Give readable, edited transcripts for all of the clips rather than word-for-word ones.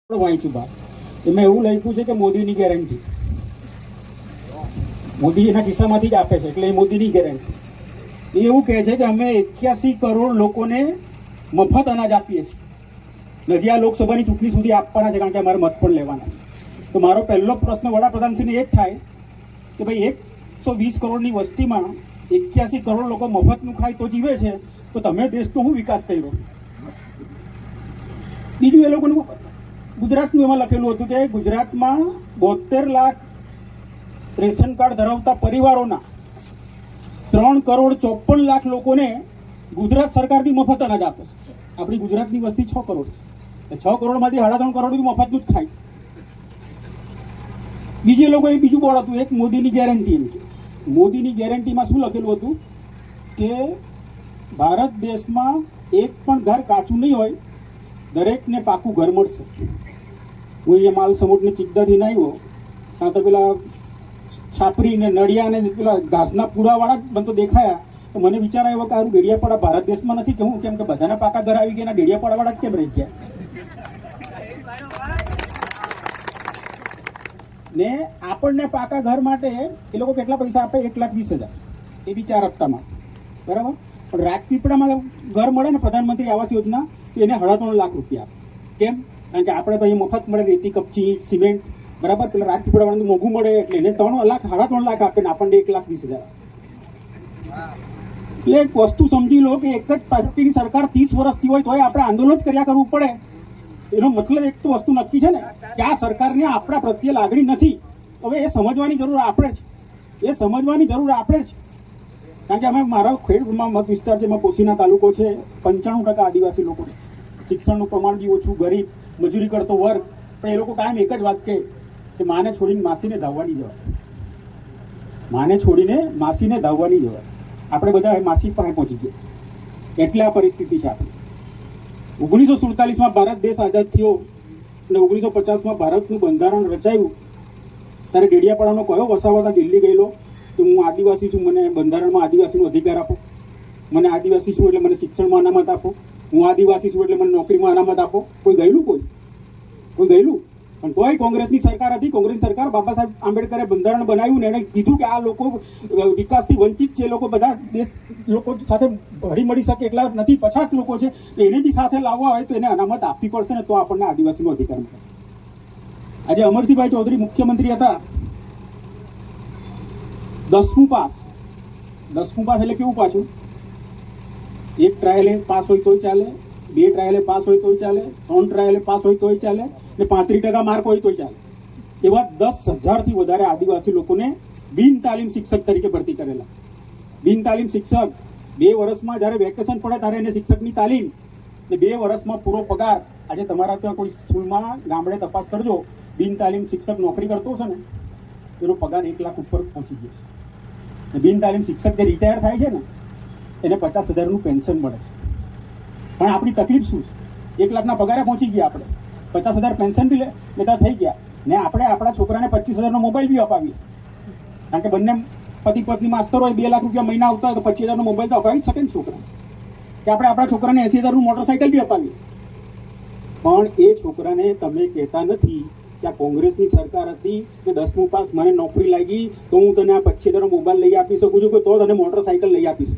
વાંચ્યું બા એમાં એવું લખ્યું છે કે મોદીની ગેરંટી, મોદી એના ખિસ્સામાંથી જ આપે છે એટલે એ મોદીની ગેરંટી. એ એવું કહે છે કે અમે 81 કરોડ લોકોને મફત અનાજ આપીએ છીએ, હજી આ લોકસભાની ચૂંટણી સુધી આપવાના છે કારણ કે અમારે મત પણ લેવાના છે. તો મારો પહેલો પ્રશ્ન વડાપ્રધાનશ્રીને એ જ થાય કે ભાઈ 120 કરોડની વસ્તીમાં 81 કરોડ લોકો મફતનું ખાય તો જીવે છે, તો તમે દેશનો શું વિકાસ કર્યો? બીજું એ લોકોનું ગુજરાતનું એમાં લખેલું હતું કે ગુજરાતમાં 72 લાખ રેશન કાર્ડ ધરાવતા પરિવારોના 3 કરોડ 54 લાખ લોકોને ગુજરાત સરકાર બી મફત અનાજ આપે છે. આપણી ગુજરાતની વસ્તી 6 કરોડ છે, 6 કરોડમાંથી 3.5 કરોડ બી મફતનું જ ખાય. બીજે લોકોએ બીજું બોર્ડ હતું, એક મોદીની ગેરંટી. એમ કે મોદીની ગેરંટીમાં શું લખેલું હતું કે ભારત દેશમાં એક પણ ઘર કાચું નહીં હોય, દરેકને પાકું ઘર મળશે. હું અહીંયા માલ સમુદ્રની ચિકદાથી આવ્યો ત્યાં તો પેલા છાપરી ને નડિયા ને પેલા ઘાસના પૂડાવાળા જ મને તો દેખાયા. તો મને વિચાર આવ્યો કે આરું ડેડિયાપાડા ભારત દેશમાં નથી કે હું, કેમ કે બધાના પાકા ઘર આવી ગયા, ડેડિયાપાડાવાળા જ કેમ રહી ગયા? ને આપણને પાકા ઘર માટે એ લોકો કેટલા પૈસા આપે? 1,20,000 એ બી 4 હપ્તામાં, બરાબર. પણ રાજપીપળામાં ઘર મળે ને પ્રધાનમંત્રી આવાસ યોજના, એને 3.5 લાખ રૂપિયા આપે. કેમ? કારણ કે આપણે તો અહીં મફત મળે રેતી, કપચી, સિમેન્ટ, બરાબર. પેલા રાજપીપળાવાળાનું મોંઘું મળે એટલે એને 3 લાખ 3.5 લાખ આપે ને આપણને 1,20,000. એટલે એક વસ્તુ સમજી લો કે એક જ પાર્ટીની સરકાર 30 વર્ષથી હોય તોય આપણે આંદોલન જ કર્યા કરવું પડે. એનો મતલબ એક તો વસ્તુ નક્કી છે ને કે આ સરકારને આપણા પ્રત્યે લાગણી નથી. હવે એ સમજવાની જરૂર આપણે છે, એ સમજવાની જરૂર આપણે છે. કારણ કે અમે મારા ખેડૂતમાં મત વિસ્તાર છે, એમાં પોશીના તાલુકો છે, 95% આદિવાસી લોકો છે, શિક્ષણનું પ્રમાણ બી ઓછું, ગરીબ, મજૂરી કરતો વર્ગ. પણ એ લોકો કાયમ એક જ વાત કહે કે માને છોડીને માસીને ધાવવાની જવાય, માને છોડીને માસીને ધાવવાની જવાય. આપણે બધા માસી પાસે પહોંચી ગયા એટલે આ પરિસ્થિતિ છે આપણી. 1947માં ભારત દેશ આઝાદ થયો અને 1950માં ભારતનું બંધારણ રચાયું ત્યારે ડેડિયાપાડાનો કયો વસાવતા દિલ્હી ગયેલો કે હું આદિવાસી છું, મને બંધારણમાં આદિવાસીનો અધિકાર આપો, મને આદિવાસી છું એટલે મને શિક્ષણમાં અનામત આપો, હું આદિવાસી છું એટલે મને નોકરીમાં અનામત આપો? કોઈ ગયેલું? કોઈ ગયેલું? પણ તોય કોંગ્રેસની સરકાર હતી. કોંગ્રેસની સરકાર, બાબા સાહેબ આંબેડકરે બંધારણ બનાવ્યું ને એને કીધું કે આ લોકો વિકાસથી વંચિત છે, લોકો બધા દેશ લોકો સાથે હળી મળી શકે એટલા નથી, પછાત લોકો છે, તો એને બી સાથે લાવવા હોય તો એને અનામત આપવી પડશે ને તો આપણને આદિવાસીનો અધિકાર મળે. આજે અમરસિંહભાઈ ચૌધરી મુખ્યમંત્રી હતા, 10મું પાસ. 10મું પાસ એટલે કેવું પાછું? એક ટ્રાયલે પાસ હોય તોય ચાલે, 2 ટ્રાયલે પાસ હોય તોય ચાલે, 3 ટ્રાયલે પાસ હોય તોય ચાલે, ને 35% માર્ક હોય તોય ચાલે. એવા 10,000થી વધારે આદિવાસી લોકોને બિન તાલીમ શિક્ષક તરીકે ભરતી કરેલા. બિન તાલીમ શિક્ષક 2 વર્ષમાં જ્યારે વેકેશન પડે ત્યારે એને શિક્ષકની તાલીમ ને 2 વર્ષમાં પૂરો પગાર. આજે તમારા ત્યાં કોઈ સ્કૂલમાં ગામડે તપાસ કરજો, બિન તાલીમ શિક્ષક નોકરી કરતો હશે ને એનો પગાર 1 લાખ ઉપર પહોંચી ગયો છે. બિન તાલીમ શિક્ષક જે રિટાયર થાય છે ને એને 50,000નું પેન્શન મળે છે. પણ આપણી તકલીફ શું છે? 1 લાખના પગારે પહોંચી ગયા આપણે, 50,000 પેન્શન બી લેતા થઈ ગયા ને આપણે આપણા છોકરાને 25,000નો મોબાઈલ બી અપાવીએ. કારણ કે બંને પતિ પત્ની માસ્તર હોય, 2 લાખ રૂપિયા મહિના આવતા હોય તો 25,000નો મોબાઈલ તો અપાવી શકે ને છોકરા. કે આપણે આપણા છોકરાને 80,000નું મોટરસાઇકલ બી અપાવીએ. પણ એ છોકરાને તમે કહેતા નથી કે આ કોંગ્રેસની સરકાર હતી કે 10મું પાસ મને નોકરી લાગી તો હું તને આ 25,000નો મોબાઈલ લઈ આપી શકું છું, કે તો તને મોટરસાઇકલ લઈ આપીશ.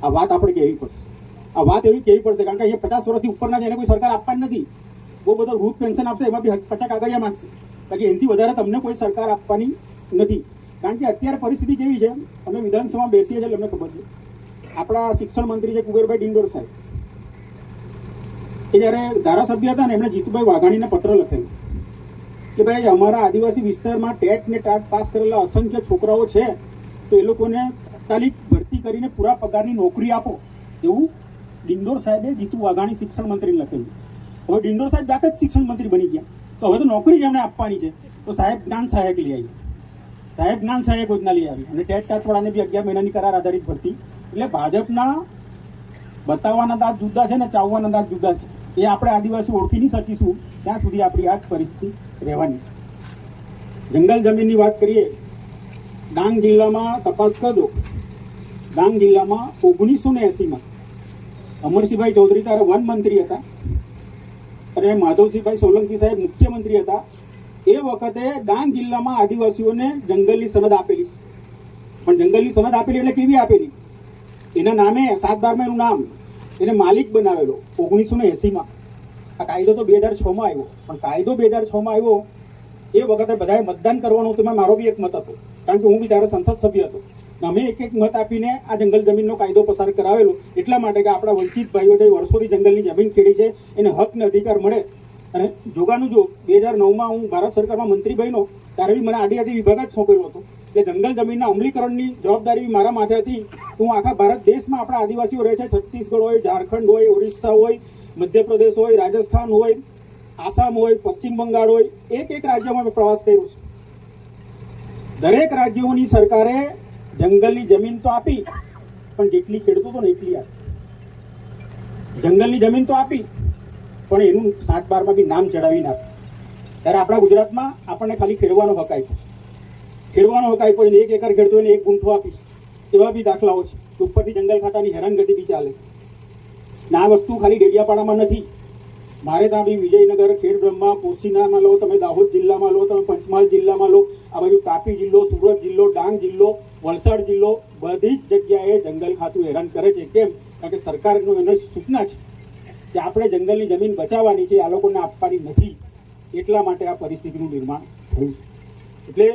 આ વાત આપણે કહેવી પડશે. આ વાત એવી કહેવી પડશે કારણ કે અહીંયા 50 વર્ષથી ઉપરના છે એને કોઈ સરકાર આપવાની નથી. બહુ બધો વૃદ્ધ પેન્શન આપશે, એમાં બી 50 કાગળિયા માંગશે, કારણ કે એનાથી વધારે તમને કોઈ સરકાર આપવાની નથી. કારણ કે અત્યારે પરિસ્થિતિ કેવી છે, અમે વિધાનસભામાં બેસીએ છીએ અમને ખબર છે. આપણા શિક્ષણ મંત્રી છે કુબેરભાઈ ડિંડોર સાહેબ, એ જ્યારે ધારાસભ્ય હતા ને એમણે જીતુભાઈ વાઘાણીને પત્ર લખેલો કે ભાઈ અમારા આદિવાસી વિસ્તારમાં ટેટ ને ટાટ પાસ કરેલા અસંખ્ય છોકરાઓ છે તો એ લોકોને તાત્કાલિક ભરતી કરીને પૂરા પગારની નોકરી આપો, એવું ડિંડોર સાહેબે જીતુ વાઘાણી શિક્ષણ મંત્રીને લખેલું. હવે ડિંડોર સાહેબ જાતે જ શિક્ષણ મંત્રી બની ગયા તો હવે તો નોકરી જ એમણે આપવાની છે. તો સાહેબ જ્ઞાન સહાયક લઈ આવી, સાહેબ જ્ઞાન સહાયક યોજના લઈ આવી અને ટેટ ટાટવાળાને બી 11 મહિનાની કરાર આધારિત ભરતી. એટલે ભાજપના બતાવવાના દાંત જુદા છે ને ચાવવાના દાંત જુદા છે. એ આપણે આદિવાસી ઓળખી નહીં શકીશું ત્યાં સુધી આપણી આ જ પરિસ્થિતિ રહેવાની છે. જંગલ જમીનની વાત કરીએ, ડાંગ જિલ્લામાં તપાસ કરજો. ડાંગ જિલ્લામાં 1980માં અમરસિંહભાઈ ચૌધરી ત્યારે વન મંત્રી હતા, અને માધવસિંહભાઈ સોલંકી સાહેબ મુખ્યમંત્રી હતા એ વખતે ડાંગ જિલ્લામાં આદિવાસીઓને જંગલની સનદ આપેલી. પણ જંગલની સનદ આપેલી એટલે કેવી આપેલી? એના નામે 7/12 એનું નામ એને માલિક બનાવેલો 1980માં. આ કાયદો તો 2006માં આવ્યો, પણ કાયદો 2006માં આવ્યો એ વખતે બધાએ મતદાન કરવાનું હતું. મારો બી એક મત હતો, કારણ કે હું બી ત્યારે સંસદ સભ્ય હતો. અમે એક એક મત આપીને આ જંગલ જમીનનો કાયદો પસાર કરાવેલો, એટલા માટે કે આપણા વંચિત ભાઈઓ જે વર્ષોથી જંગલની જમીન ખેડી છે એને હક ને અધિકાર મળે. અને જોગાનું જો 2009માં હું ભારત સરકારમાં મંત્રી બન્યો ત્યારે બી મને આદિજાતિ વિભાગ જ સોંપેલો હતો. એટલે જંગલ જમીનના અમલીકરણની જવાબદારી બી મારા માથે હતી. હું આખા ભારત દેશમાં આપણા આદિવાસીઓ રહે છે, છત્તીસગઢ હોય, ઝારખંડ હોય, ઓરિસ્સા હોય, મધ્યપ્રદેશ હોય, રાજસ્થાન હોય, આસામ હોય, પશ્ચિમ બંગાળ હોય, એક એક રાજ્યમાં મેં પ્રવાસ કર્યો છે. દરેક રાજ્યોની સરકારે જંગલની જમીન તો આપી, પણ જેટલી ખેડતો હતો ને એટલી આપી. જંગલની જમીન તો આપી, પણ એનું 7/12માં બી નામ ચડાવી નાખ્યું. ત્યારે આપણા ગુજરાતમાં આપણને ખાલી ખેડવાનો હક આપ્યો. ખેડવાનો હક આપ્યો એટલે 1 એકર ખેડતો એને 1 ગુંઠો આપીશ, એવા બી દાખલાઓ છે. ઉપરથી જંગલ ખાતાની હેરાનગતિ બી ચાલે છે. ને આ વસ્તુ ખાલી ડેડિયાપાડામાં નથી, મારે ત્યાં બી વિજયનગર, ખેડબ્રહ્મા, પોશીનામાં લો, તમે દાહોદ જિલ્લામાં લો, તમે પંચમહાલ જિલ્લામાં લો, આ બાજુ તાપી જિલ્લો, સુરત જિલ્લો, ડાંગ જિલ્લો, વલસાડ જિલ્લો, બધી જ જગ્યાએ જંગલ ખાતું હેરાન કરે છે. કેમ? કારણ કે સરકારનું એને સૂચના છે કે આપણે જંગલની જમીન બચાવવાની છે, આ લોકોને આપવાની નથી. એટલા માટે આ પરિસ્થિતિનું નિર્માણ થયું છે. એટલે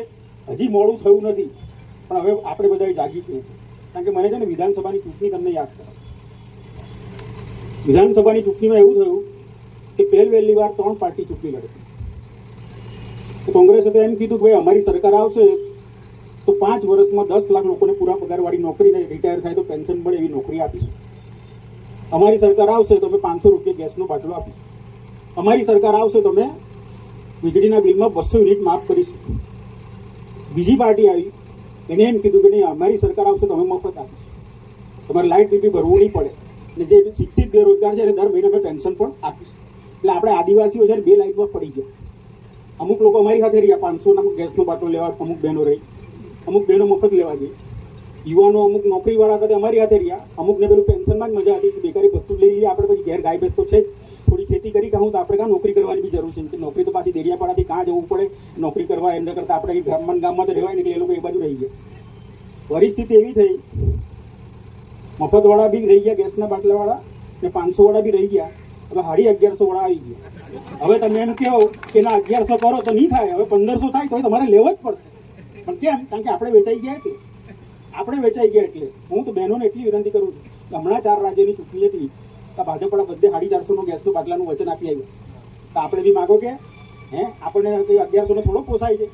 હજી મોડું થયું નથી, પણ હવે આપણે બધાએ જાગી જવું. કારણ કે મને છે ને વિધાનસભાની ચૂંટણી તમને યાદ કરો. વિધાનસભાની ચૂંટણીમાં એવું થયું કે પહેલી વાર 3 પાર્ટી ચૂંટણી લડી. કોંગ્રેસે તો એમ કીધું કે ભાઈ અમારી સરકાર આવશે તો 5 વર્ષમાં 10 લાખ લોકોને પૂરા પગારવાળી નોકરી, રિટાયર થાય તો પેન્શન મળે એવી નોકરી આપીશું. અમારી સરકાર આવશે તો અમે 500 રૂપિયા ગેસનો બાટલો આપીશું. અમારી સરકાર આવશે તો અમે વીજળીના બિલમાં 200 યુનિટ માફ કરીશું. બીજી પાર્ટી આવી, એને એમ કીધું કે નહીં, અમારી સરકાર આવશે તો અમે મફત આપીશું, તમારે લાઇટ બિલ બી ભરવું નહીં પડે, અને જે શિક્ષિત બેરોજગાર છે એને દર મહિને અમે પેન્શન પણ આપીશું. એટલે આપણે આદિવાસીઓ છે ને 2 લાઇનમાં પડી ગયા. અમુક લોકો અમારી સાથે રહ્યા 500ના ગેસનો બાટલો લેવા, અમુક બહેનો રહી, અમુક બહેનો મફત લેવા ગઈ. યુવાનો અમુક નોકરીવાળા સાથે અમારી સાથે રહ્યા. અમુકને પેલું પેન્શનમાં જ મજા હતી કે બેકારી ભથ્થું લઈ લઈએ આપણે, પછી ઘેર ગાય ભેંસ તો છે જ, થોડી ખેતી કરી કહું તો આપણે કાં નોકરી કરવાની બી જરૂર છે. કે નોકરી તો પાછી દેડિયાપાડાથી કાં જવું પડે નોકરી કરવા, એના કરતાં આપણે ગામમાં તો રહેવાય ને, એટલે એ લોકો એ બાજુ રહી ગયા. પરિસ્થિતિ એવી થઈ, મફતવાળા બી રહી ગયા, ગેસના બાટલાવાળા, ને 500વાળા બી રહી ગયા. હવે 1150 વાળા આવી ગયા. હવે તમે એમ કહો કે ના 1100 કરો તો નહીં થાય, હવે 1500 થાય તો તમારે લેવો જ પડશે. પણ કેમ? કારણ કે આપણે વેચાઈ ગયા એટલે. હું તો બહેનોને એટલી વિનંતી કરું છું કે હમણાં 4 રાજ્યોની ચૂંટણી હતી, તો ભાજપવાળા બધે 450 ગેસનું બાટલાનું વચન આપી આવ્યું. તો આપણે બી માગો કે આપણને કંઈ 1100 થોડો પોસાય છે?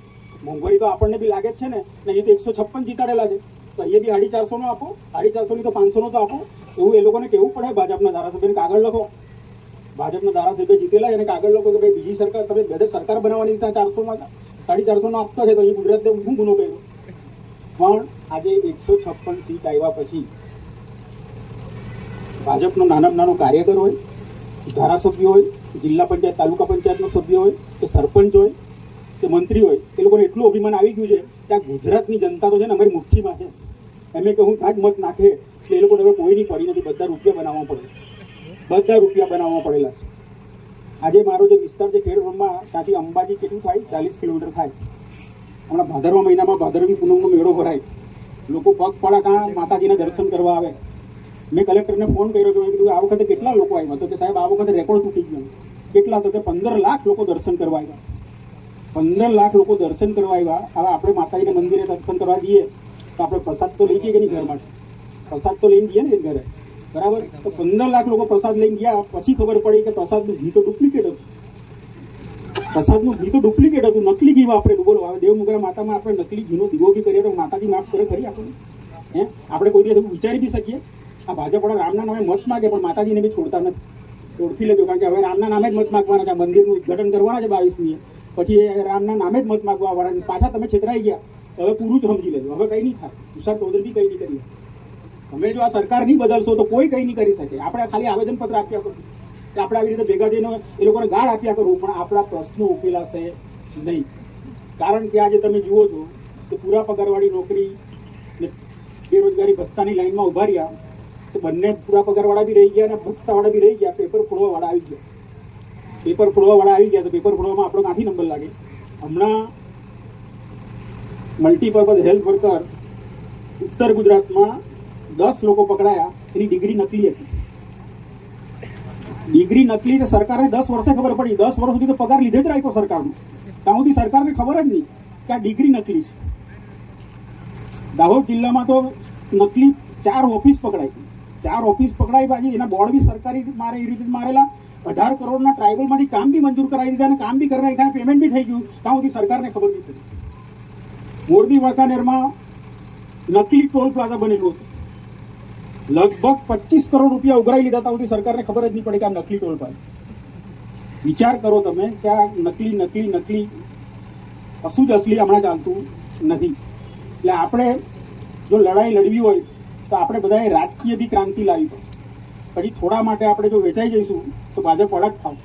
મોંઘવારી તો આપણને બી લાગે જ છે ને. અહીં તો 156 જીતાડેલા છે, તો અહીંયા બી 450 આપો, 450 તો 500 તો આપો. એવું એ લોકોને કહેવું પડે. ભાજપના ધારાસભ્યને કાગળ લખો, ભાજપના ધારાસભ્ય જીતેલા એને કાગળ લખો કે ભાઈ બીજી સરકાર, તમે બે સરકાર બનાવવાની ત્યાં 400માં 450 આપતા છે, તો અહીં ગુજરાતને હું ગુનો કર્યો. પણ આજે 156 સીટ આવ્યા પછી ભાજપનો નાનામાં નાનો કાર્યકર હોય, ધારાસભ્ય હોય, જિલ્લા પંચાયત, તાલુકા પંચાયતનો સભ્ય હોય, કે સરપંચ હોય, કે મંત્રી હોય, એ લોકોને એટલું અભિમાન આવી ગયું છે કે આ ગુજરાતની જનતા તો છે ને અમારી મુઠ્ઠીમાં છે. એમ કે હું ત્યાં જ મત નાખે એટલે એ લોકોને હવે કોઈની પડી નથી. બધા રૂપિયા બનાવવા પડેલા છે. આજે મારો જે વિસ્તાર છે ખેડબ્રહ્મા, ત્યાંથી અંબાજી કેટલું થાય? 40 કિલોમીટર થાય. હમણાં ભાદરવા મહિનામાં ભાદરવી પૂનમનો મેળો ભરાય, લોકો પગપાળા ત્યાં માતાજીના દર્શન કરવા આવે. મેં કલેક્ટરને ફોન કર્યો કે કીધું આ વખતે કેટલા લોકો આવ્યા? તો કે સાહેબ આ વખતે રેકોર્ડ તૂટી ગયો. કેટલા? તો કે 15 લાખ લોકો દર્શન કરવા આવ્યા. 15 લાખ લોકો દર્શન કરવા આવ્યા. હવે આપણે માતાજીના મંદિરે દર્શન કરવા જઈએ તો આપણે પ્રસાદ તો લઈ જઈએ કે નહીં? ઘરમાં પ્રસાદ તો લઈને જઈએ ને ઘરે, બરાબર? તો 15 લાખ લોકો પ્રસાદ લઈને ગયા. પછી ખબર પડી કે પ્રસાદનું ઘી તો ડુપ્લિકેટ હતું. નકલી ઘી આપણે બોલો. હવે દેવમુગરા માતામાં આપણે નકલી ઘીનો દીવો બી કરીએ તો માતાજી માફ કરે ખરી આપણને? આપણે કોઈ દિવસ વિચારી બી શકીએ? આ ભાજપવાળા રામના નામે મત માગે પણ માતાજીને બી છોડતા નથી. ઓળખી લેજો, કારણ કે હવે રામના નામે જ મત માગવાના છે. મંદિરનું ઉદઘાટન કરવાના છે 22મીએ, પછી રામના નામે જ મત માગવા વાળા. પાછા તમે છેતરાઈ ગયા, હવે પૂરું જ સમજી લેજો. હવે કંઈ નહીં થાય. તુષાર ચૌધરી બી કંઈ નહીં કરી. તમે જો આ સરકાર નહીં બદલશો તો કોઈ કંઈ નહીં કરી શકે. આપણે ખાલી આવેદનપત્ર આપ્યા કરવું, આપણે આવી રીતે ભેગા થઈને એ લોકોને ગાળ આપ્યા કરવું, પણ આપણા પ્રશ્નો ઉકેલાશે નહીં. કારણ કે આજે તમે જુઓ છો કે પૂરા પગારવાળી નોકરી ને બેરોજગારી ભથ્થાની લાઈનમાં ઉભા રહ્યા, તો બંને પૂરા પગારવાળા બી રહી ગયા અને ભથ્થાવાળા બી રહી ગયા. પેપર ફોડવાવાળા આવી ગયા. પેપર ફોડવાવાળા આવી ગયા તો પેપર ફોડવામાં આપણો કાંથી નંબર લાગે. હમણાં મલ્ટીપર્પઝ હેલ્થ વર્કર ઉત્તર ગુજરાતમાં 10 લોકો પકડાયા, એની ડિગ્રી નકલી હતી. ડિગ્રી નકલી તો સરકારને 10 વર્ષે ખબર પડી. 10 વર્ષ સુધી તો પગાર લીધે જ રાખ્યો સરકારનો. ત્યાં સુધી સરકારને ખબર જ નહીં કે આ ડિગ્રી નકલી છે. દાહોદ જિલ્લામાં તો નકલી 4 ઓફિસ પકડાઈ. 4 ઓફિસ પકડાઈ, પાછી એના બોર્ડ બી સરકારી મારે એ રીતે મારેલા. 18 કરોડના ટ્રાયબલમાંથી કામ બી મંજૂર કરાવી દીધા અને કામ બી કરી નાખ્યા, પેમેન્ટ બી થઈ ગયું. ત્યાં સુધી સરકારને ખબર નહીં પડી. મોરબી વાંકાનેરમાં નકલી ટોલ પ્લાઝા બનેલું હતું. લગભગ 25 કરોડ રૂપિયા ઉઘરાઈ લીધા, ત્યાં સુધી સરકારને ખબર જ નહીં પડી કે આ નકલી ટોલ પ્લાઝા. વિચાર કરો તમે કે આ નકલી કશું જ અસલી હમણાં ચાલતું નથી. એટલે આપણે જો લડાઈ લડવી હોય તો આપણે બધાએ રાજકીય બી ક્રાંતિ લાવવી પડશે. પછી થોડા માટે આપણે જો વેચાઈ જઈશું તો ભાજપ અડગ થાવ.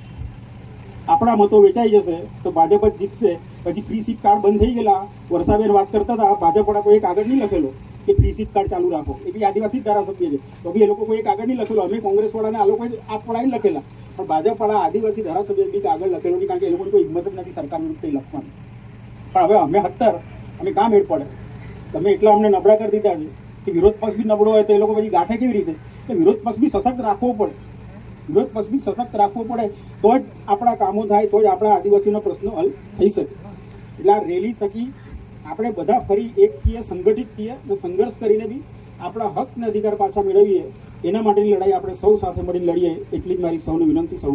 આપણા મતો વેચાઈ જશે તો ભાજપ જ જીતશે. પછી ફ્રી સીપ કાર્ડ બંધ થઈ ગયેલા. વર્ષાબેન વાત કરતા હતા, ભાજપ વાળા કોઈ કાગળ નહીં લખેલો કે ફ્રી સીપ કાર્ડ ચાલુ રાખો. એ બી આદિવાસી ધારાસભ્ય છે તો બી એ લોકો કોઈ કાગળ નહીં લખેલો. અમે કોંગ્રેસ વાળાને આ લોકો આ પડાઈ લખેલા, પણ ભાજપ વાળા આદિવાસી ધારાસભ્ય બી કાગળ લખેલો નહીં, કારણ કે એ લોકોની કોઈ હિંમત જ નથી સરકાર વિરુદ્ધ લખવાની. પણ હવે અમે 17 અમે કામ મેળ પડે. તમે એટલા અમને નબળા કરી દીધા છે કે વિરોધ પક્ષ બી નબળો હોય તો એ લોકો પછી ગાંઠે કેવી રીતે? કે વિરોધ પક્ષ બી સશક્ત રાખવો પડે. વિરોધ પક્ષ બી સશક્ત રાખવો પડે તો જ આપણા કામો થાય, તો જ આપણા આદિવાસીનો પ્રશ્ન હલ થઈ શકે. એટલે આ રેલી થકી આપણે બધા ફરી એક છીએ, સંગઠિત છીએ અને સંઘર્ષ કરીને બી આપણા હક અને અધિકાર પાછા મેળવીએ. એના માટેની લડાઈ આપણે સૌ સાથે મળીને લડીએ. એટલી જ મારી સૌને વિનંતી, સૌનો